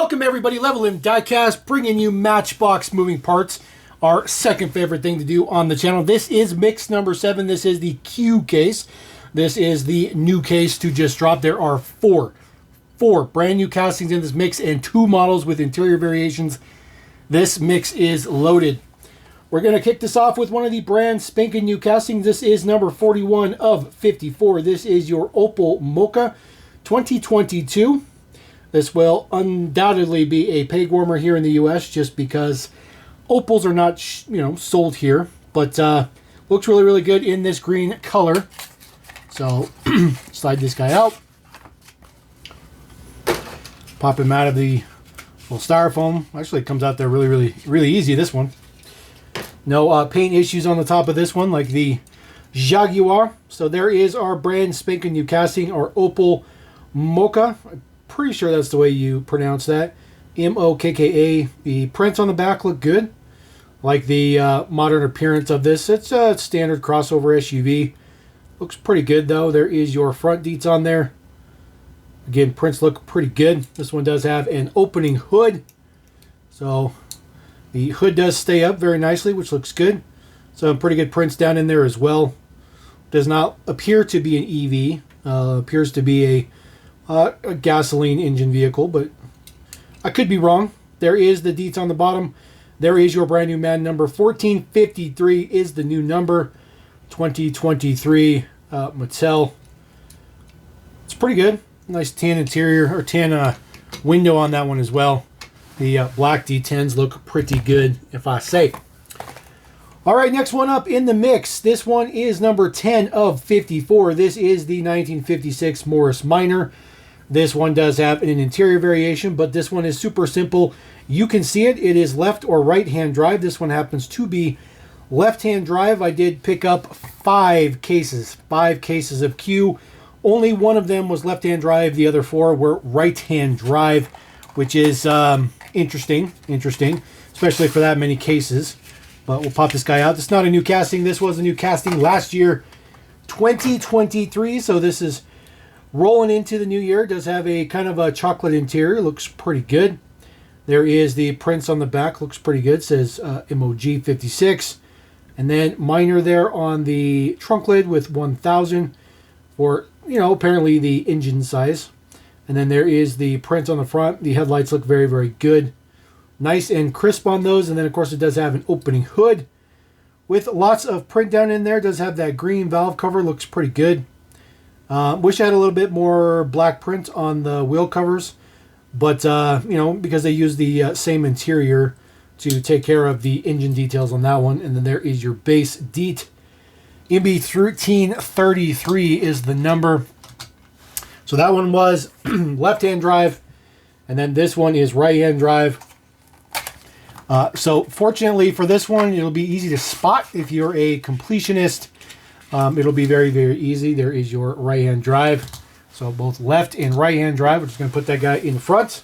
Welcome everybody, Level M Diecast, bringing you Matchbox moving parts, our second favorite thing to do on the channel. This is mix number 7. This is the Q case. This is the new case to just drop. There are four brand new castings in this mix and 2 models with interior variations. This mix is loaded. We're going to kick this off with one of the brand spanking new castings. This is number 41 of 54. This is your Opel Mokka 2022. This will undoubtedly be a peg warmer here in the U.S. just because Opels are not, sold here. But looks really, really good in this green color. So slide this guy out. Pop him out of the little styrofoam. Actually, it comes out there really, really, really easy, this one. No paint issues on the top of this one like the Jaguar. So there is our brand spanking new casting, our Opel Mokka. Pretty sure that's the way you pronounce that. M-O-K-K-A. The prints on the back look good. Like the modern appearance of this. It's a standard crossover SUV. Looks pretty good though. There is your front deets on there. Again, prints look pretty good. This one does have an opening hood. So the hood does stay up very nicely, which looks good. Some pretty good prints down in there as well. Does not appear to be an EV. Appears to be a gasoline engine vehicle, but I could be wrong. There is the deets on the bottom. There is your brand new man number. 1453 is the new number. 2023 Mattel. It's pretty good. Nice tan interior, or tan window on that one as well. The black D10s look pretty good, if I say. All right, next one up in the mix. This one is number 10 of 54. This is the 1956 Morris Minor. This one does have an interior variation, but this one is super simple. You can see it. It is left or right-hand drive. This one happens to be left-hand drive. I did pick up 5 cases of Q. Only one of them was left-hand drive. The other 4 were right-hand drive, which is interesting, especially for that many cases. But we'll pop this guy out. This is not a new casting. This was a new casting last year, 2023. So this is rolling into the new year. It does have a kind of a chocolate interior. Looks pretty good. There is the prints on the back. Looks pretty good. It says MOG 56. And then minor there on the trunk lid with 1000 for, apparently the engine size. And then there is the print on the front. The headlights look very, very good. Nice and crisp on those. And then, of course, it does have an opening hood with lots of print down in there. It does have that green valve cover. Looks pretty good. Wish I had a little bit more black print on the wheel covers. But, because they use the same interior to take care of the engine details on that one. And then there is your base deet. MB1333 is the number. So that one was left-hand drive. And then this one is right-hand drive. So fortunately for this one, it'll be easy to spot if you're a completionist. It'll be very, very easy. There is your right-hand drive. So both left and right-hand drive. We're just going to put that guy in front.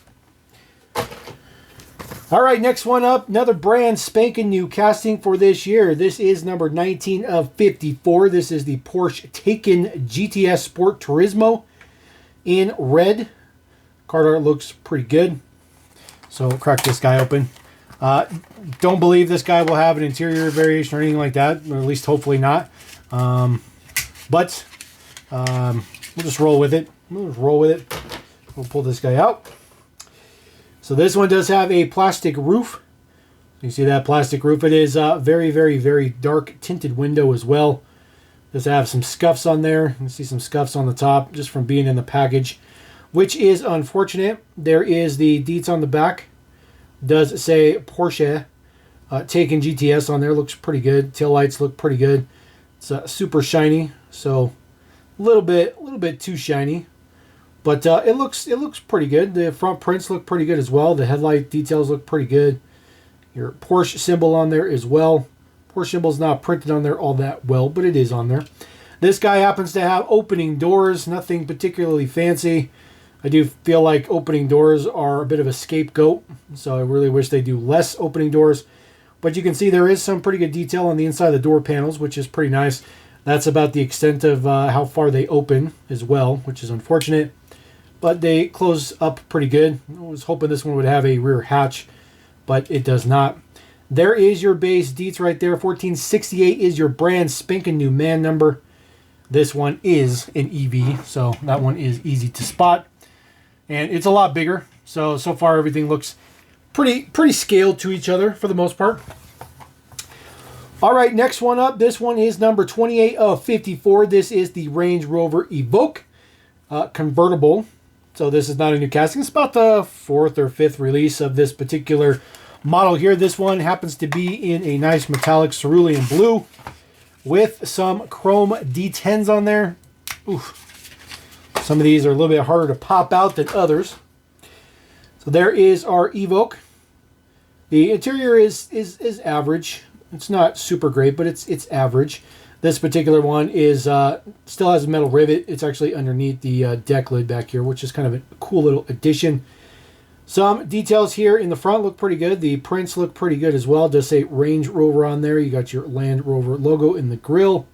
All right, next one up. Another brand spanking new casting for this year. This is number 19 of 54. This is the Porsche Taycan GTS Sport Turismo in red. Card art looks pretty good. So we'll crack this guy open. Don't believe this guy will have an interior variation or anything like that, or at least hopefully not. But we'll just roll with it. We'll pull this guy out. So this one does have a plastic roof. You see that plastic roof? It is very, very, very dark tinted window as well. Does have some scuffs on there. You can see some scuffs on the top just from being in the package, which is unfortunate. There is the deets on the back. Does say Porsche Taycan GTS on there. Looks pretty good. Tail lights look pretty good. It's super shiny, so a little bit too shiny, but it looks pretty good. The front prints look pretty good as well. The headlight details look pretty good. Your Porsche symbol on there as well. Porsche symbol is not printed on there all that well, but it is on there. This guy happens to have opening doors. Nothing particularly fancy. I do feel like opening doors are a bit of a scapegoat, so I really wish they do less opening doors. But you can see there is some pretty good detail on the inside of the door panels, which is pretty nice. That's about the extent of how far they open as well, which is unfortunate. but they close up pretty good. I was hoping this one would have a rear hatch, but it does not. There is your base deets right there. 1468 is your brand spanking new man number. This one is an EV, so that one is easy to spot. And it's a lot bigger. So far everything looks pretty scaled to each other for the most part. All right, next one up. This one is number 28 of 54. This is the Range Rover Evoque convertible. So this is not a new casting. It's about the 4th or 5th release of this particular model here. This one happens to be in a nice metallic cerulean blue with some chrome D10s on there. Oof. Some of these are a little bit harder to pop out than others. So there is our Evoque. The interior is average. It's not super great, but it's average. This particular one is still has a metal rivet. It's actually underneath the deck lid back here, which is kind of a cool little addition. Some details here in the front look pretty good. The prints look pretty good as well. It does say Range Rover on there. You got your Land Rover logo in the grille.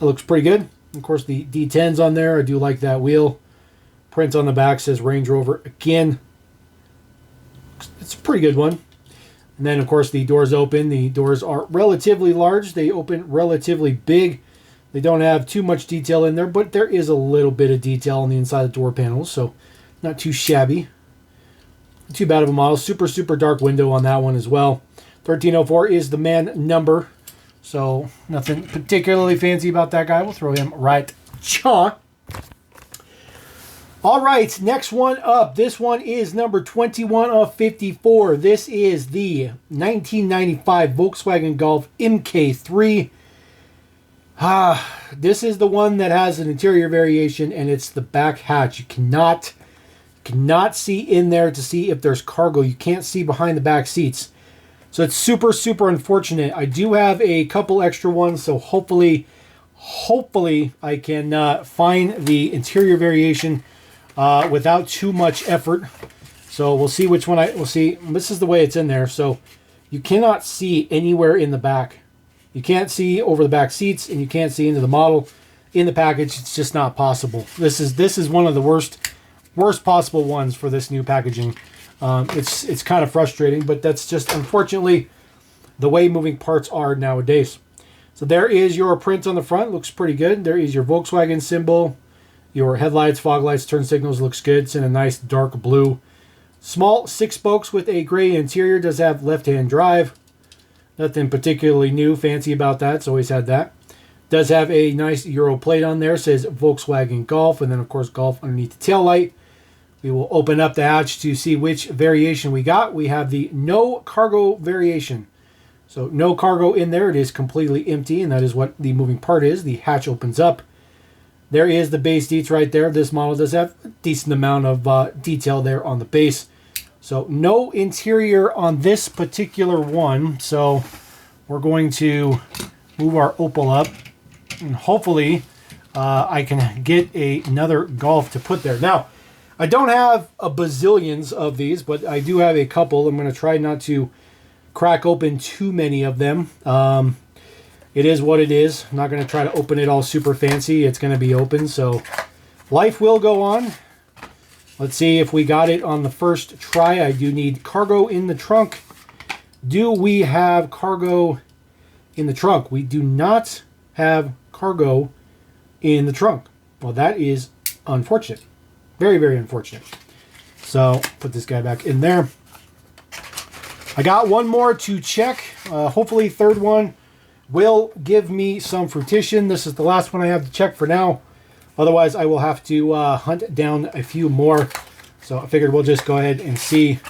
It looks pretty good. Of course, the D10's on there. I do like that wheel. Print on the back says Range Rover again. It's a pretty good one. And then, of course, the doors open. The doors are relatively large. They open relatively big. They don't have too much detail in there, but there is a little bit of detail on the inside of the door panels, so not too shabby. Not too bad of a model. Super dark window on that one as well. 1304 is the man number, so nothing particularly fancy about that guy. We'll throw him right chaw. All right, next one up. This one is number 21 of 54. This is the 1995 Volkswagen Golf MK3. This is the one that has an interior variation, and it's the back hatch. You cannot see in there to see if there's cargo. You can't see behind the back seats. So it's super unfortunate. I do have a couple extra ones, so hopefully I can find the interior variation without too much effort. So we'll see which one we'll see. This is the way it's in there. So you cannot see anywhere in the back. You can't see over the back seats, and you can't see into the model in the package. It's just not possible. This is one of the worst possible ones for this new packaging. It's kind of frustrating, but that's just unfortunately the way moving parts are nowadays. So there is your print on the front. Looks pretty good. There is your Volkswagen symbol. Your headlights, fog lights, turn signals looks good. It's in a nice dark blue. Small 6 spokes with a gray interior. Does have left-hand drive. Nothing particularly new, fancy about that. It's always had that. Does have a nice Euro plate on there. Says Volkswagen Golf. And then, of course, Golf underneath the tail light. We will open up the hatch to see which variation we got. We have the no cargo variation. So no cargo in there. It is completely empty, and that is what the moving part is. The hatch opens up. There is the base deets right there. This model does have a decent amount of detail there on the base. So no interior on this particular one. So we're going to move our Opel up, and hopefully I can get another Golf to put there. Now, I don't have a bazillions of these, but I do have a couple. I'm going to try not to crack open too many of them. It is what it is. I'm not going to try to open it all super fancy. It's going to be open, so life will go on. Let's see if we got it on the first try. I do need cargo in the trunk. Do we have cargo in the trunk? We do not have cargo in the trunk. Well, that is unfortunate. Very unfortunate. So put this guy back in there. I got one more to check. Hopefully third one will give me some fruition. This is the last one I have to check for now. Otherwise, I will have to hunt down a few more. So I figured we'll just go ahead and see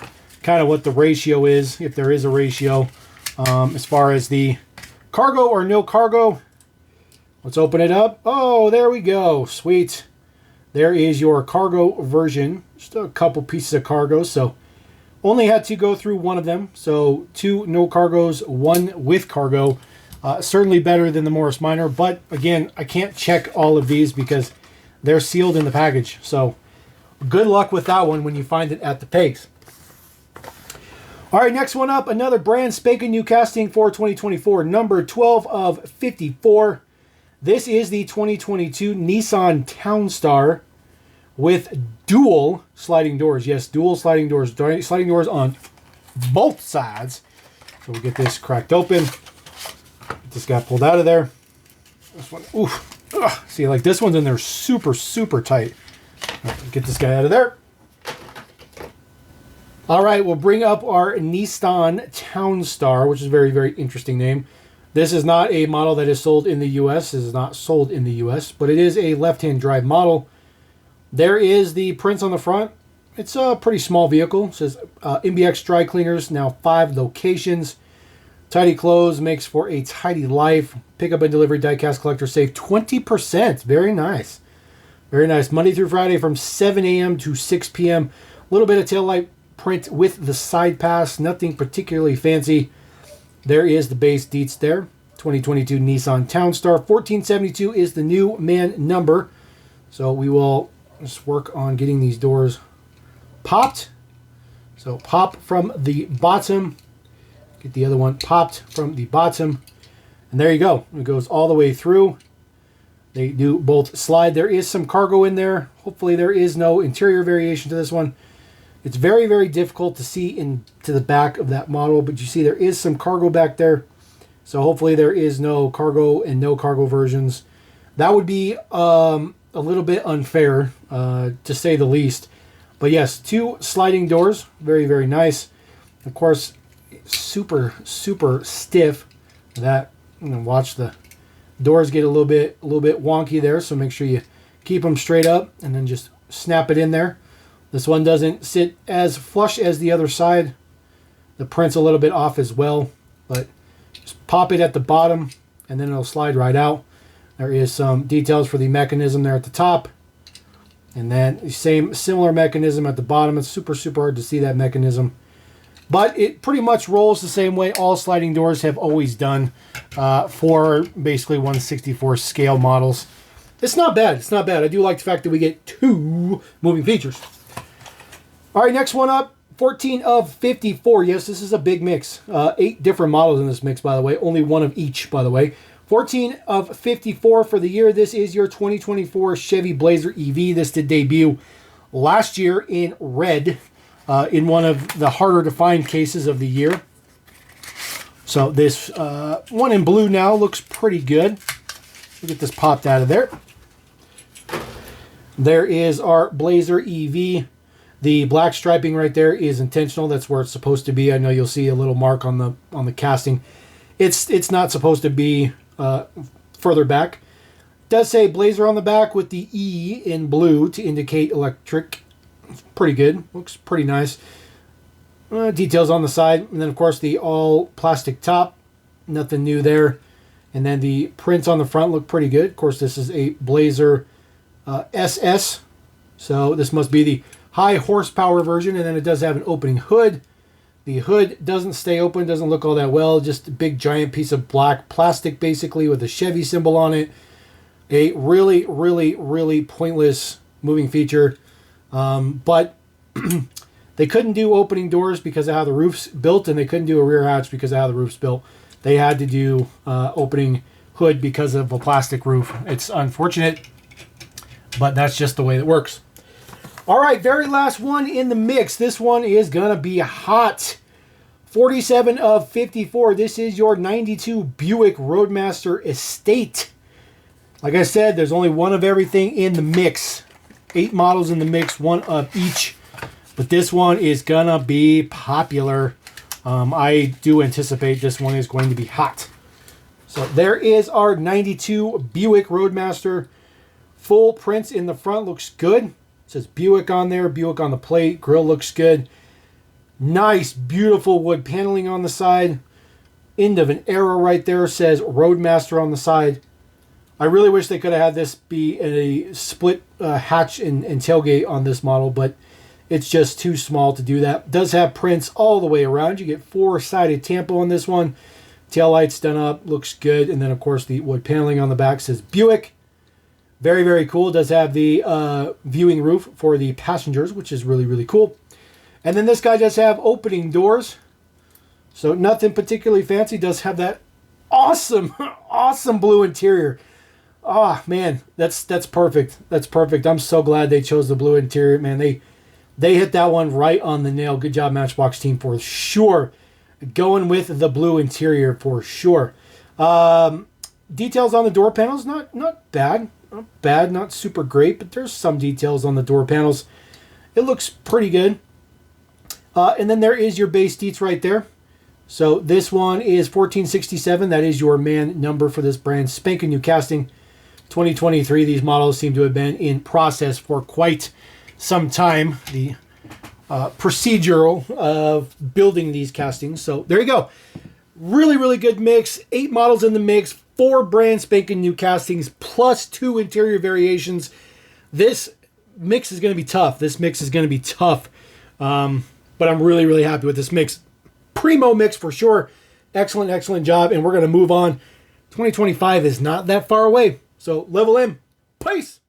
kind of what the ratio is, if there is a ratio, as far as the cargo or no cargo. Let's open it up. Oh, there we go. Sweet. There is your cargo version. Just a couple pieces of cargo. So only had to go through one of them. So 2 no cargos, 1 with cargo. Certainly better than the Morris Minor. But again, I can't check all of these because they're sealed in the package. So good luck with that one when you find it at the pegs. All right, next one up. Another brand spanking new casting for 2024. Number 12 of 54. This is the 2022 Nissan Townstar with dual sliding doors. Yes, dual sliding doors. Sliding doors on both sides. So we'll get this cracked open. Get this guy pulled out of there. This one, oof. Ugh. See, like this one's in there super, super tight. Right, get this guy out of there. All right, we'll bring up our Nissan Townstar, which is a very, very interesting name. This is not a model that is sold in the U.S. This is not sold in the U.S., but it is a left-hand drive model. There is the prints on the front. It's a pretty small vehicle. It says MBX Dry Cleaners, now 5 locations. Tidy clothes makes for a tidy life. Pickup and delivery die-cast collector save 20%. Very nice. Very nice. Monday through Friday from 7 a.m. to 6 p.m. A little bit of tail light print with the side pass. Nothing particularly fancy. There is the base deets there. 2022 Nissan Townstar. 1472 is the new man number. So we will just work on getting these doors popped. So pop from the bottom. Get the other one popped from the bottom. And there you go. It goes all the way through. They do both slide. There is some cargo in there. Hopefully there is no interior variation to this one. It's very, very difficult to see into the back of that model, but you see there is some cargo back there. So hopefully there is no cargo and no cargo versions. That would be a little bit unfair, to say the least. But yes, 2 sliding doors. Very, very nice. Of course, super, super stiff. That, watch the doors get a little bit wonky there, so make sure you keep them straight up and then just snap it in there. This one doesn't sit as flush as the other side. The print's a little bit off as well, but just pop it at the bottom and then it'll slide right out. There is some details for the mechanism there at the top, and then the similar mechanism at the bottom. It's super, super hard to see that mechanism, but it pretty much rolls the same way all sliding doors have always done for basically 1/64 scale models. It's not bad. It's not bad. I do like the fact that we get 2 moving features. All right, next one up, 14 of 54. Yes, this is a big mix. 8 different models in this mix, by the way. Only 1 of each, by the way. 14 of 54 for the year. This is your 2024 Chevy Blazer EV. This did debut last year in red, in one of the harder to find cases of the year. So this one in blue now looks pretty good. We'll get this popped out of there. There is our Blazer EV. The black striping right there is intentional. That's where it's supposed to be. I know you'll see a little mark on the casting. It's not supposed to be further back. It does say Blazer on the back with the E in blue to indicate electric. It's pretty good. Looks pretty nice. Details on the side. And then, of course, the all plastic top. Nothing new there. And then the prints on the front look pretty good. Of course, this is a Blazer SS. So this must be the high horsepower version, and then it does have an opening hood. The hood doesn't stay open, doesn't look all that well, just a big giant piece of black plastic basically with a Chevy symbol on it. A really, really, really pointless moving feature. But they couldn't do opening doors because of how the roof's built, and they couldn't do a rear hatch because of how the roof's built. They had to do opening hood because of a plastic roof. It's unfortunate, but that's just the way it works. All right, very last one in the mix. This one is going to be hot. 47 of 54. This is your 92 Buick Roadmaster Estate. Like I said, there's only 1 of everything in the mix. 8 models in the mix, 1 of each. But this one is going to be popular. I do anticipate this one is going to be hot. So there is our 92 Buick Roadmaster. Full prints in the front, looks good. It says Buick on there, Buick on the plate. Grill looks good. Nice, beautiful wood paneling on the side. End of an era right there. Says Roadmaster on the side. I really wish they could have had this be a split hatch and tailgate on this model, but it's just too small to do that. It does have prints all the way around. You get 4-sided tampo on this one. Tail lights done up, looks good. And then, of course, the wood paneling on the back says Buick. Very, very cool. It does have the viewing roof for the passengers, which is really, really cool. And then this guy does have opening doors. So nothing particularly fancy. Does have that awesome, awesome blue interior. Oh man, that's perfect. That's perfect. I'm so glad they chose the blue interior, man. They hit that one right on the nail. Good job, Matchbox team, for sure. Going with the blue interior for sure. Details on the door panels, not bad. Not bad, not super great, but there's some details on the door panels. It looks pretty good. And then there is your base deets right there. So this one is 1467. That is your man number for this brand spanking new casting. 2023. These models seem to have been in process for quite some time. The procedural of building these castings. So there you go. Really, really good mix. 8 models in the mix. 4 brand spanking new castings plus 2 interior variations. This mix is going to be tough. But I'm really, really happy with this mix. Primo mix for sure. Excellent, excellent job. And we're going to move on. 2025 is not that far away. So level in. Peace.